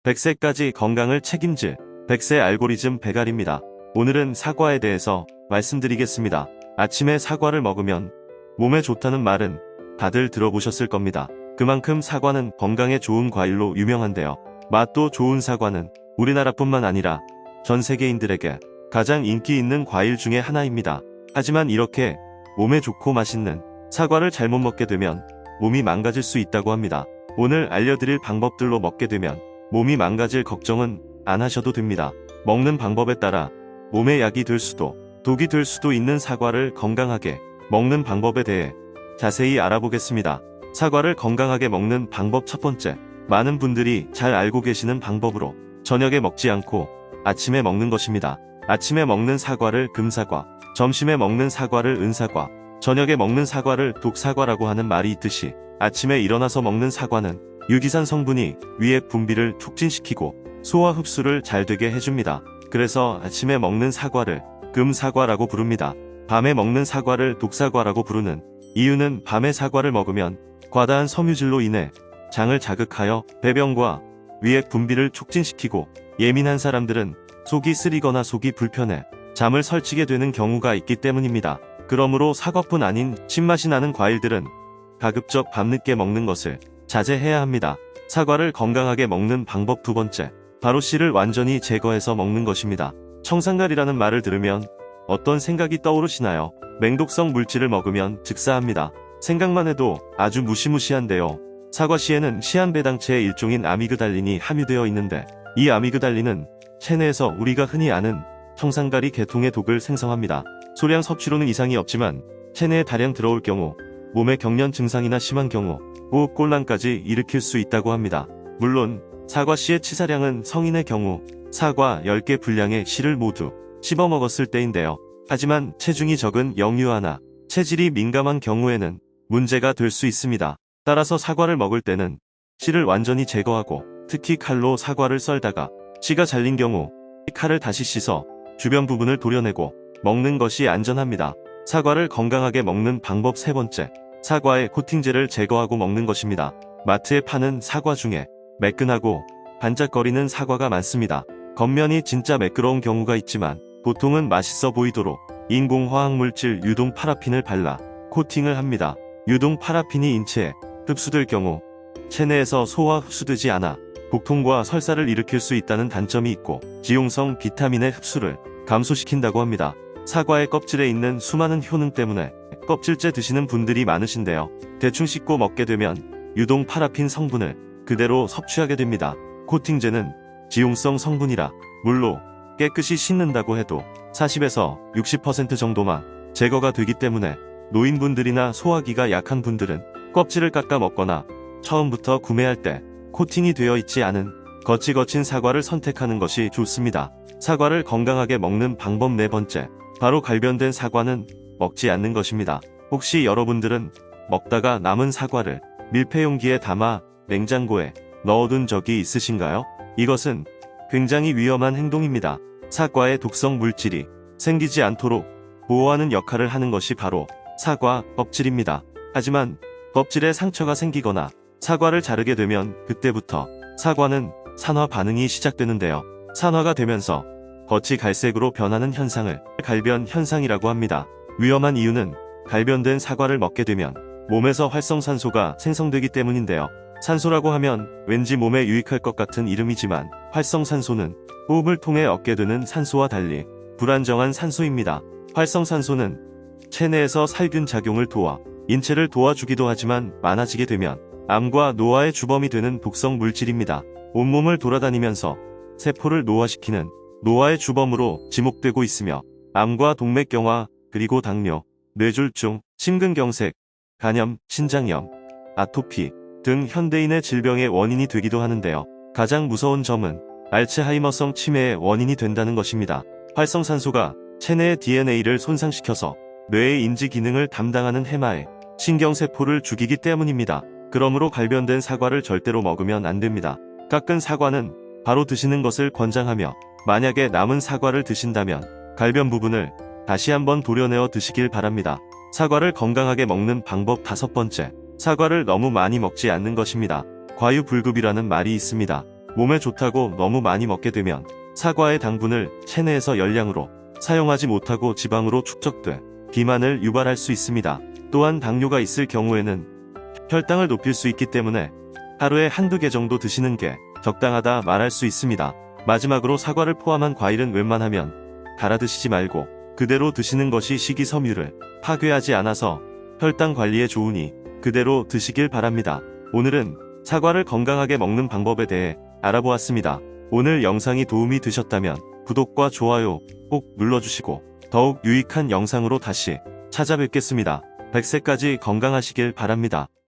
100세까지 건강을 책임질 100세 알고리즘 배갈입니다. 오늘은 사과에 대해서 말씀드리겠습니다. 아침에 사과를 먹으면 몸에 좋다는 말은 다들 들어보셨을 겁니다. 그만큼 사과는 건강에 좋은 과일로 유명한데요. 맛도 좋은 사과는 우리나라뿐만 아니라 전 세계인들에게 가장 인기 있는 과일 중에 하나입니다. 하지만 이렇게 몸에 좋고 맛있는 사과를 잘못 먹게 되면 몸이 망가질 수 있다고 합니다. 오늘 알려드릴 방법들로 먹게 되면 몸이 망가질 걱정은 안 하셔도 됩니다. 먹는 방법에 따라 몸에 약이 될 수도 독이 될 수도 있는 사과를 건강하게 먹는 방법에 대해 자세히 알아보겠습니다. 사과를 건강하게 먹는 방법 첫 번째, 많은 분들이 잘 알고 계시는 방법으로 저녁에 먹지 않고 아침에 먹는 것입니다. 아침에 먹는 사과를 금사과, 점심에 먹는 사과를 은사과, 저녁에 먹는 사과를 독사과라고 하는 말이 있듯이 아침에 일어나서 먹는 사과는 유기산 성분이 위액 분비를 촉진시키고 소화 흡수를 잘 되게 해줍니다. 그래서 아침에 먹는 사과를 금사과라고 부릅니다. 밤에 먹는 사과를 독사과라고 부르는 이유는 밤에 사과를 먹으면 과다한 섬유질로 인해 장을 자극하여 배변과 위액 분비를 촉진시키고 예민한 사람들은 속이 쓰리거나 속이 불편해 잠을 설치게 되는 경우가 있기 때문입니다. 그러므로 사과뿐 아닌 신맛이 나는 과일들은 가급적 밤늦게 먹는 것을 자제해야 합니다. 사과를 건강하게 먹는 방법 두 번째, 바로 씨를 완전히 제거해서 먹는 것입니다. 청산가리라는 말을 들으면 어떤 생각이 떠오르시나요? 맹독성 물질을 먹으면 즉사합니다. 생각만 해도 아주 무시무시한데요. 사과씨에는 시한배당체의 일종인 아미그달린이 함유되어 있는데 이 아미그달린은 체내에서 우리가 흔히 아는 청산가리 계통의 독을 생성합니다. 소량 섭취로는 이상이 없지만 체내에 다량 들어올 경우 몸에 경련 증상이나 심한 경우 호흡곤란까지 일으킬 수 있다고 합니다. 물론 사과씨의 치사량은 성인의 경우 사과 10개 분량의 씨를 모두 씹어 먹었을 때인데요. 하지만 체중이 적은 영유아나 체질이 민감한 경우에는 문제가 될 수 있습니다. 따라서 사과를 먹을 때는 씨를 완전히 제거하고 특히 칼로 사과를 썰다가 씨가 잘린 경우 칼을 다시 씻어 주변 부분을 도려내고 먹는 것이 안전합니다. 사과를 건강하게 먹는 방법 세 번째, 사과의 코팅제를 제거하고 먹는 것입니다. 마트에 파는 사과 중에 매끈하고 반짝거리는 사과가 많습니다. 겉면이 진짜 매끄러운 경우가 있지만 보통은 맛있어 보이도록 인공화학물질 유동 파라핀을 발라 코팅을 합니다. 유동 파라핀이 인체에 흡수될 경우 체내에서 소화 흡수되지 않아 복통과 설사를 일으킬 수 있다는 단점이 있고 지용성 비타민의 흡수를 감소시킨다고 합니다. 사과의 껍질에 있는 수많은 효능 때문에 껍질째 드시는 분들이 많으신데요. 대충 씻고 먹게 되면 유동 파라핀 성분을 그대로 섭취하게 됩니다. 코팅제는 지용성 성분이라 물로 깨끗이 씻는다고 해도 40에서 60% 정도만 제거가 되기 때문에 노인분들이나 소화기가 약한 분들은 껍질을 깎아 먹거나 처음부터 구매할 때 코팅이 되어 있지 않은 겉이 거친 사과를 선택하는 것이 좋습니다. 사과를 건강하게 먹는 방법 네 번째, 바로 갈변된 사과는 먹지 않는 것입니다. 혹시 여러분들은 먹다가 남은 사과를 밀폐용기에 담아 냉장고에 넣어둔 적이 있으신가요? 이것은 굉장히 위험한 행동입니다. 사과의 독성 물질이 생기지 않도록 보호하는 역할을 하는 것이 바로 사과 껍질입니다. 하지만 껍질에 상처가 생기거나 사과를 자르게 되면 그때부터 사과는 산화 반응이 시작되는데요. 산화가 되면서 겉이 갈색으로 변하는 현상을 갈변 현상이라고 합니다. 위험한 이유는 갈변된 사과를 먹게 되면 몸에서 활성산소가 생성되기 때문인데요. 산소라고 하면 왠지 몸에 유익할 것 같은 이름이지만 활성산소는 호흡을 통해 얻게 되는 산소와 달리 불안정한 산소입니다. 활성산소는 체내에서 살균 작용을 도와 인체를 도와주기도 하지만 많아지게 되면 암과 노화의 주범이 되는 독성 물질입니다. 온몸을 돌아다니면서 세포를 노화시키는 노화의 주범으로 지목되고 있으며 암과 동맥경화, 그리고 당뇨, 뇌졸중, 심근경색, 간염, 신장염, 아토피 등 현대인의 질병의 원인이 되기도 하는데요. 가장 무서운 점은 알츠하이머성 치매의 원인이 된다는 것입니다. 활성산소가 체내의 DNA를 손상시켜서 뇌의 인지 기능을 담당하는 해마의 신경세포를 죽이기 때문입니다. 그러므로 갈변된 사과를 절대로 먹으면 안 됩니다. 깎은 사과는 바로 드시는 것을 권장하며 만약에 남은 사과를 드신다면 갈변 부분을 다시 한번 도려내어 드시길 바랍니다. 사과를 건강하게 먹는 방법 다섯 번째, 사과를 너무 많이 먹지 않는 것입니다. 과유불급이라는 말이 있습니다. 몸에 좋다고 너무 많이 먹게 되면 사과의 당분을 체내에서 열량으로 사용하지 못하고 지방으로 축적돼 비만을 유발할 수 있습니다. 또한 당뇨가 있을 경우에는 혈당을 높일 수 있기 때문에 하루에 한두 개 정도 드시는 게 적당하다 말할 수 있습니다. 마지막으로 사과를 포함한 과일은 웬만하면 갈아 드시지 말고 그대로 드시는 것이 식이섬유를 파괴하지 않아서 혈당 관리에 좋으니 그대로 드시길 바랍니다. 오늘은 사과를 건강하게 먹는 방법에 대해 알아보았습니다. 오늘 영상이 도움이 되셨다면 구독과 좋아요 꼭 눌러주시고 더욱 유익한 영상으로 다시 찾아뵙겠습니다. 100세까지 건강하시길 바랍니다.